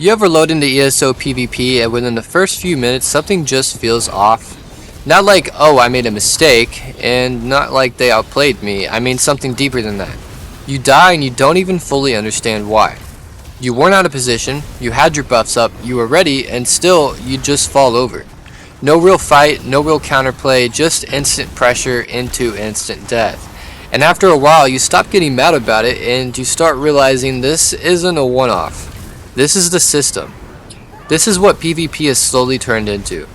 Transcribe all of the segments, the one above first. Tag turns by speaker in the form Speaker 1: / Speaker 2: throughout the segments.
Speaker 1: You ever load into ESO PvP and within the first few minutes something just feels off? Not like, oh, I made a mistake, and not like they outplayed me. I mean something deeper than that. You die and you don't even fully understand why. You weren't out of position, you had your buffs up, you were ready, and still you just fall over. No real fight, no real counterplay, just instant pressure into instant death. And after a while you stop getting mad about it and you start realizing this isn't a one-off. This is the system. This is what PvP has slowly turned into.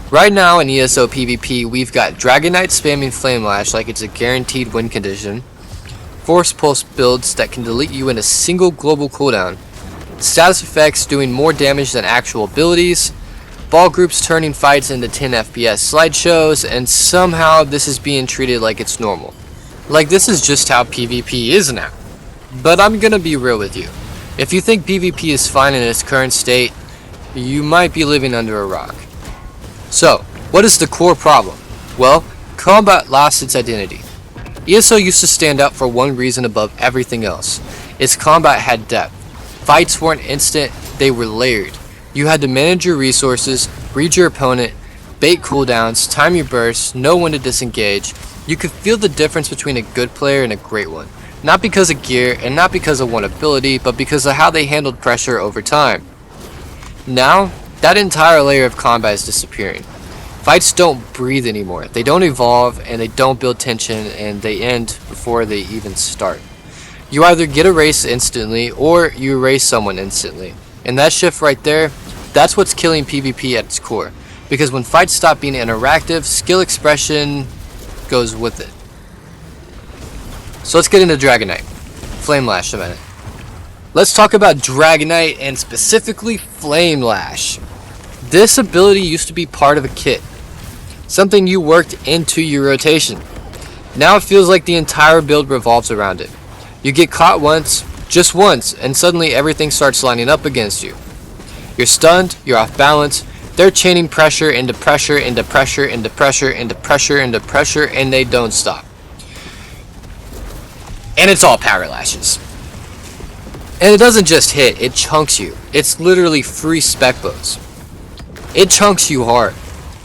Speaker 1: Right now in ESO PvP, we've got Dragonknight spamming Flame Lash like it's a guaranteed win condition, Force Pulse builds that can delete you in a single global cooldown, status effects doing more damage than actual abilities, ball groups turning fights into 10 FPS slideshows, and somehow this is being treated like it's normal. Like this is just how PvP is now. But I'm gonna be real with you. If you think PvP is fine in its current state, you might be living under a rock. So, what is the core problem? Well, combat lost its identity. ESO used to stand out for one reason above everything else. Its combat had depth. Fights weren't instant, they were layered. You had to manage your resources, read your opponent, bait cooldowns, time your bursts, know when to disengage. You could feel the difference between a good player and a great one. Not because of gear, and not because of one ability, but because of how they handled pressure over time. Now, that entire layer of combat is disappearing. Fights don't breathe anymore. They don't evolve, and they don't build tension, and they end before they even start. You either get erased instantly, or you erase someone instantly. And that shift right there, that's what's killing PvP at its core. Because when fights stop being interactive, skill expression goes with it. So let's get into Dragonknight. Flame Lash a minute. Let's talk about Dragonknight and specifically Flame Lash. This ability used to be part of a kit. Something you worked into your rotation. Now it feels like the entire build revolves around it. You get caught once, just once, and suddenly everything starts lining up against you. You're stunned, you're off balance, they're chaining pressure into pressure into pressure into pressure into pressure into pressure, and they don't stop. And it's all power lashes. And it doesn't just hit, it chunks you. It's literally free spec bows. It chunks you hard.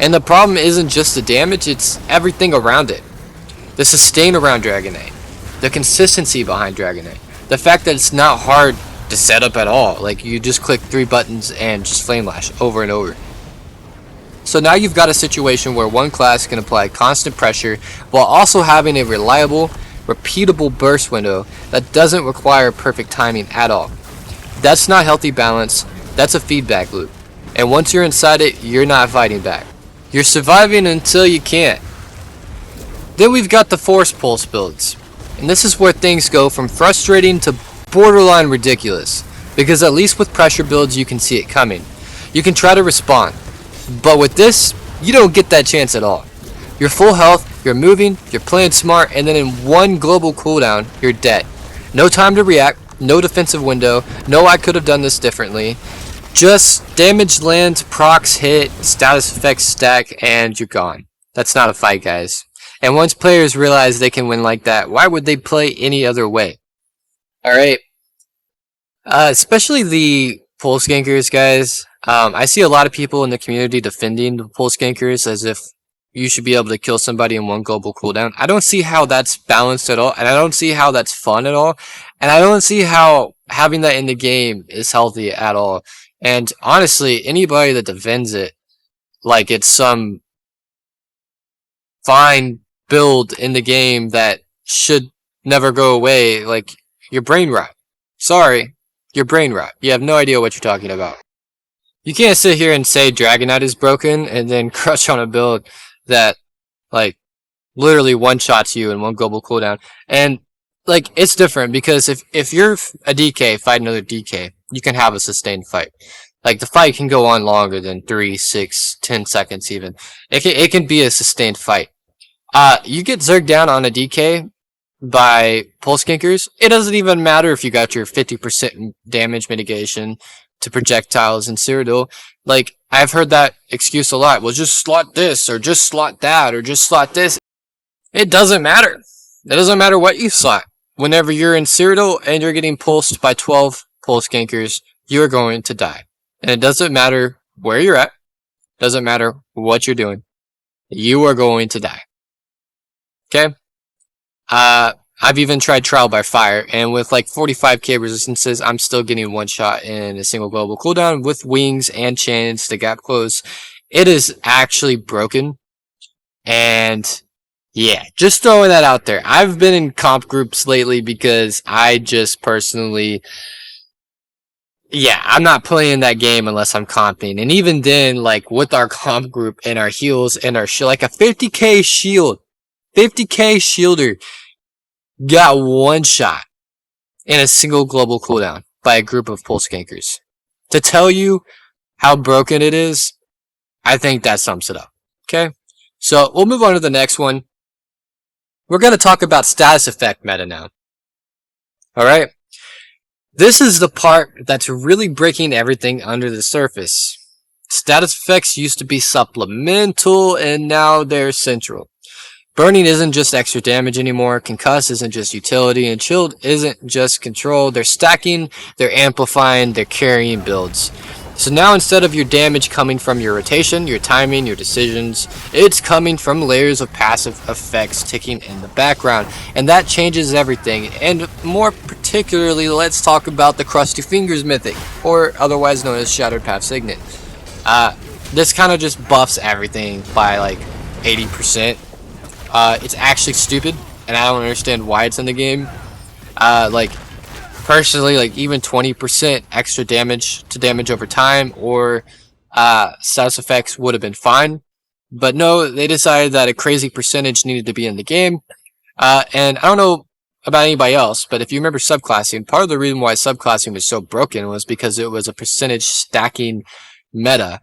Speaker 1: And the problem isn't just the damage, it's everything around it. The sustain around Dragonknight. The consistency behind Dragonknight. The fact that it's not hard to set up at all. Like you just click 3 buttons and just Flame Lash over and over. So now you've got a situation where one class can apply constant pressure while also having a reliable, repeatable burst window that doesn't require perfect timing at all. That's not healthy balance, that's a feedback loop. And once you're inside it, you're not fighting back. You're surviving until you can't. Then we've got the Force Pulse builds. And this is where things go from frustrating to borderline ridiculous. Because at least with pressure builds you can see it coming. You can try to respond. But with this, you don't get that chance at all. You're full health, you're moving, you're playing smart, and then in one global cooldown, you're dead. No time to react, no defensive window, no I could have done this differently. Just damage lands, procs hit, status effects stack, and you're gone. That's not a fight, guys. And once players realize they can win like that, why would they play any other way? Alright. Especially the Pulse Gankers, guys. I see a lot of people in the community defending the Pulse Gankers as if you should be able to kill somebody in one global cooldown. I don't see how that's balanced at all, and I don't see how that's fun at all, and I don't see how having that in the game is healthy at all. And honestly, anybody that defends it like it's some fine build in the game that should never go away, like, you're brain rot. Sorry, you're brain rot. You have no idea what you're talking about. You can't sit here and say Dragonknight is broken and then crush on a build that, like, literally one-shots you in one global cooldown. And, like, it's different because if you're a DK, fight another DK, you can have a sustained fight. Like, the fight can go on longer than 3, 6, 10 seconds even. It can be a sustained fight. You get zerged down on a DK by Pulse Gankers, it doesn't even matter if you got your 50% damage mitigation to projectiles in Cyrodiil. Like, I've heard that excuse a lot. Well, just slot this, or just slot that, or just slot this. It doesn't matter. It doesn't matter what you slot. Whenever you're in Cyrodiil and you're getting pulsed by 12 Pulse Gankers, you're going to die. And it doesn't matter where you're at, doesn't matter what you're doing, you are going to die. Okay? I've even tried trial by fire, and with like 45k resistances, I'm still getting one shot in a single global cooldown with wings and chains to gap close. It is actually broken, and yeah, just throwing that out there. I've been in comp groups lately because I just personally, yeah, I'm not playing that game unless I'm comping, and even then, like with our comp group and our heals and our shield, like a 50k shield, 50k shielder got one shot in a single global cooldown by a group of pulse gankers. To tell you how broken it is, I think that sums it up. Okay? So we'll move on to the next one. We're going to talk about status effect meta now. Alright? This is the part that's really breaking everything under the surface. Status effects used to be supplemental, and now they're central. Burning isn't just extra damage anymore, concuss isn't just utility, and shield isn't just control. They're stacking, they're amplifying, they're carrying builds. So now instead of your damage coming from your rotation, your timing, your decisions, it's coming from layers of passive effects ticking in the background. And that changes everything. And more particularly, let's talk about the Crusty Fingers Mythic, or otherwise known as Shattered Path Signet. This kind of just buffs everything by like 80%. It's actually stupid, and I don't understand why it's in the game. Like, personally, like even 20% extra damage to damage over time, or status effects would have been fine. But no, they decided that a crazy percentage needed to be in the game. And I don't know about anybody else, but if you remember subclassing, part of the reason why subclassing was so broken was because it was a percentage stacking meta.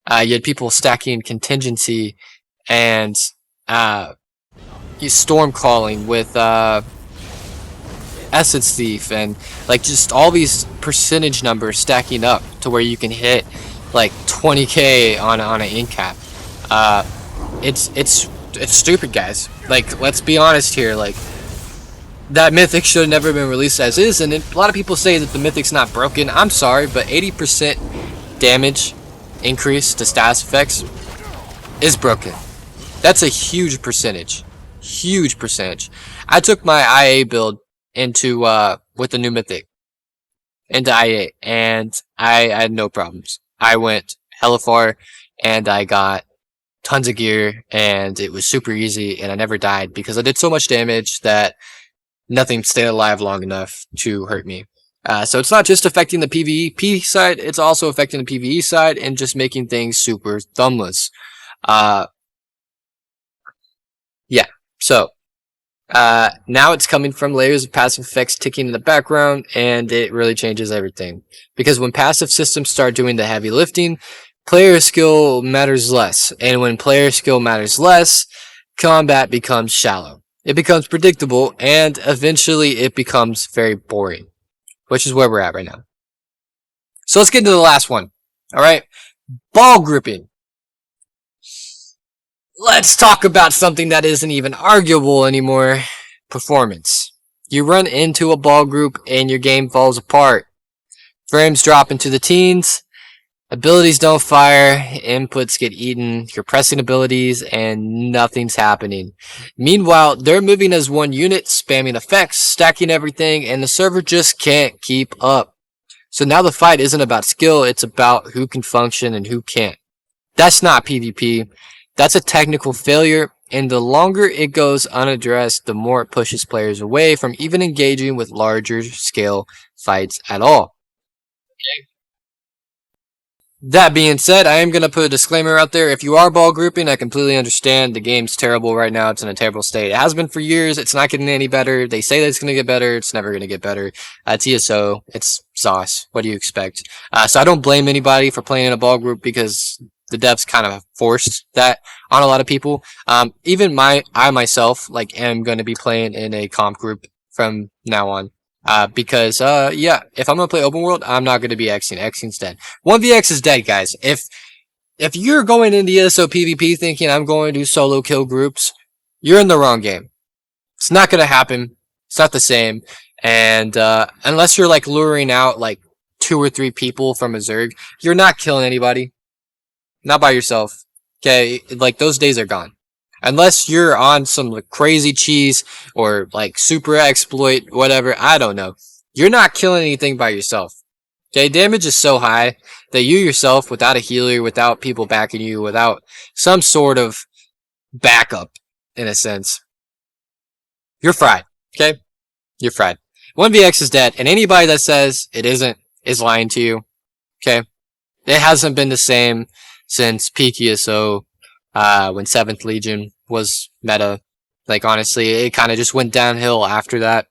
Speaker 1: You had people stacking contingency and storm calling with essence thief, and like just all these percentage numbers stacking up to where you can hit like 20k on an in cap. It's stupid, guys. Like, let's be honest here. Like, that mythic should have never been released as is, and a lot of people say that the mythic's not broken. I'm sorry, but 80% damage increase to status effects is broken. That's a huge percentage. Huge percentage. I took my IA build into with the new mythic into IA, and I had no problems. I went hella far, and I got tons of gear, and it was super easy, and I never died because I did so much damage that nothing stayed alive long enough to hurt me. So it's not just affecting the PvP side, it's also affecting the PvE side and just making things super thumbless. Yeah. So, now it's coming from layers of passive effects ticking in the background, and it really changes everything. Because when passive systems start doing the heavy lifting, player skill matters less. And when player skill matters less, combat becomes shallow. It becomes predictable, and eventually it becomes very boring. Which is where we're at right now. So let's get into the last one. Alright? Ball grouping. Let's talk about something that isn't even arguable anymore. Performance. You run into a ball group and your game falls apart. Frames drop into the teens. Abilities don't fire. Inputs get eaten. You're pressing abilities and nothing's happening. Meanwhile, they're moving as one unit, spamming effects, stacking everything, and the server just can't keep up. So now the fight isn't about skill, it's about who can function and who can't. That's not PvP. That's a technical failure, and the longer it goes unaddressed, the more it pushes players away from even engaging with larger scale fights at all. Okay. That being said, I am going to put a disclaimer out there. If you are ball grouping, I completely understand. The game's terrible right now. It's in a terrible state. It has been for years. It's not getting any better. They say that it's going to get better. It's never going to get better. It's ESO. It's sauce. What do you expect? So I don't blame anybody for playing in a ball group because the devs kind of forced that on a lot of people. Even I myself, like, am going to be playing in a comp group from now on. Because, yeah, if I'm gonna play open world, I'm not gonna be Xing. Xing's dead. 1vx is dead, guys. If you're going into ESO PvP thinking I'm going to do solo kill groups, you're in the wrong game. It's not gonna happen. It's not the same. And, unless you're, like, luring out, like, 2 or 3 people from a Zerg, you're not killing anybody. Not by yourself. Okay, like those days are gone. Unless you're on some like, crazy cheese or like super exploit, whatever, I don't know. You're not killing anything by yourself. Okay, damage is so high that you yourself, without a healer, without people backing you, without some sort of backup, in a sense, you're fried. Okay? You're fried. 1vx is dead, and anybody that says it isn't is lying to you. Okay? It hasn't been the same since peak ESO, when 7th Legion was meta. Like, honestly, it kind of just went downhill after that.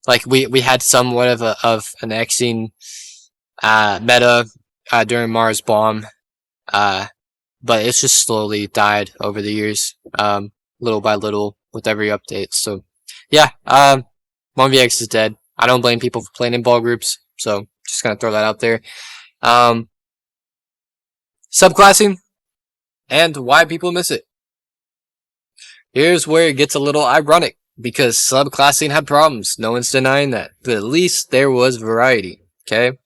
Speaker 1: Like, we had somewhat of an Xing, meta, during Mars Bomb. But it's just slowly died over the years, little by little with every update. So, yeah, 1vx is dead. I don't blame people for playing in ball groups, so just gonna throw that out there. Subclassing and why people miss it. Here's where it gets a little ironic, because subclassing had problems. No one's denying that, but at least there was variety. Okay,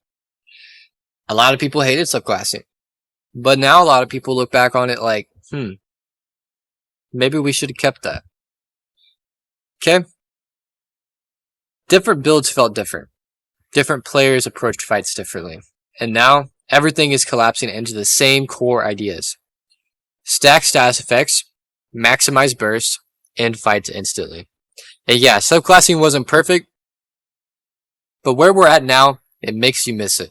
Speaker 1: a lot of people hated subclassing. But now a lot of people look back on it like, maybe we should have kept that. Okay? Different builds felt different. Different players approached fights differently. And now, everything is collapsing into the same core ideas. Stack status effects, maximize burst, end fights instantly. And yeah, subclassing wasn't perfect, but where we're at now, it makes you miss it.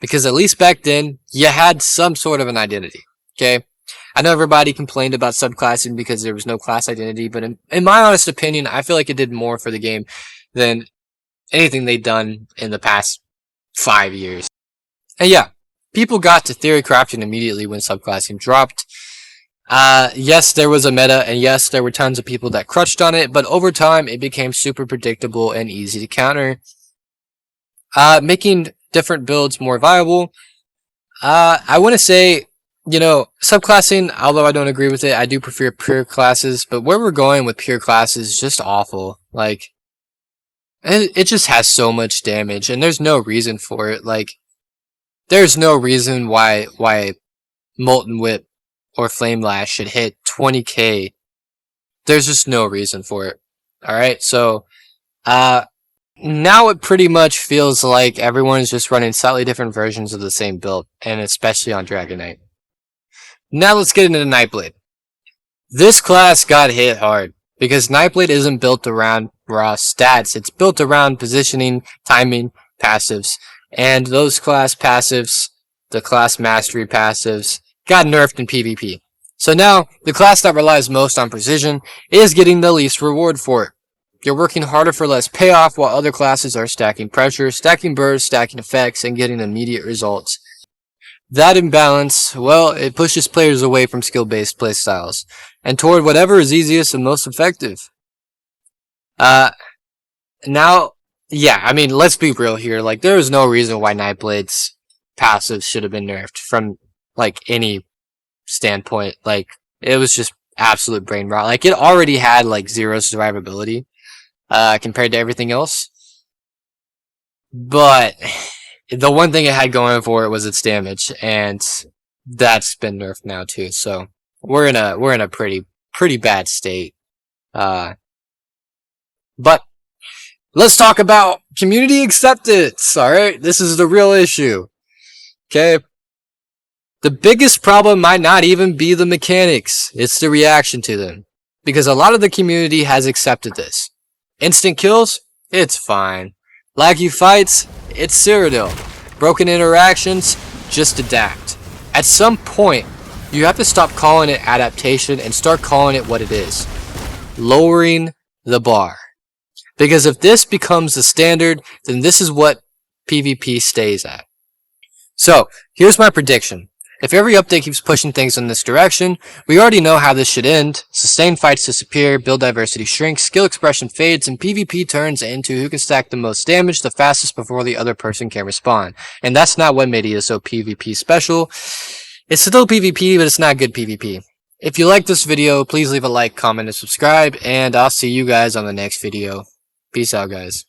Speaker 1: Because at least back then, you had some sort of an identity, okay? I know everybody complained about subclassing because there was no class identity, but in my honest opinion, I feel like it did more for the game than anything they've done in the past 5 years. And yeah, people got to theory crafting immediately when subclassing dropped. Yes, there was a meta, and yes, there were tons of people that crutched on it, but over time, it became super predictable and easy to counter. Making different builds more viable. I want to say, subclassing, although I don't agree with it, I do prefer pure classes, but where we're going with pure classes is just awful. Like, it just has so much damage, and there's no reason for it. Like, there's no reason why Molten Whip or Flame Lash should hit 20k. There's just no reason for it. Alright, so, now it pretty much feels like everyone is just running slightly different versions of the same build, and especially on Dragonknight. Now let's get into Nightblade. This class got hit hard, because Nightblade isn't built around raw stats, it's built around positioning, timing, passives, and those class passives, the class mastery passives, got nerfed in PvP. So now, the class that relies most on precision is getting the least reward for it. You're working harder for less payoff, while other classes are stacking pressure, stacking bursts, stacking effects, and getting immediate results. That imbalance, well, it pushes players away from skill-based playstyles, and toward whatever is easiest and most effective. Now, yeah, I mean, let's be real here. Like, there is no reason why Nightblade's passives should have been nerfed from, like, any standpoint. Like, it was just absolute brain rot. Like, it already had, like, 0 survivability. Compared to everything else. But the one thing it had going for it was its damage, and that's been nerfed now too. So we're in a pretty bad state. But let's talk about community acceptance. Alright? This is the real issue. Okay? The biggest problem might not even be the mechanics. It's the reaction to them. Because a lot of the community has accepted this. Instant kills? It's fine. Laggy fights? It's Cyrodiil. Broken interactions? Just adapt. At some point, you have to stop calling it adaptation and start calling it what it is. Lowering the bar. Because if this becomes the standard, then this is what PvP stays at. So, here's my prediction. If every update keeps pushing things in this direction, we already know how this should end. Sustained fights disappear, build diversity shrinks, skill expression fades, and PvP turns into who can stack the most damage the fastest before the other person can respond. And that's not what made ESO PvP special. It's still PvP, but it's not good PvP. If you like this video, please leave a like, comment, and subscribe, and I'll see you guys on the next video. Peace out, guys.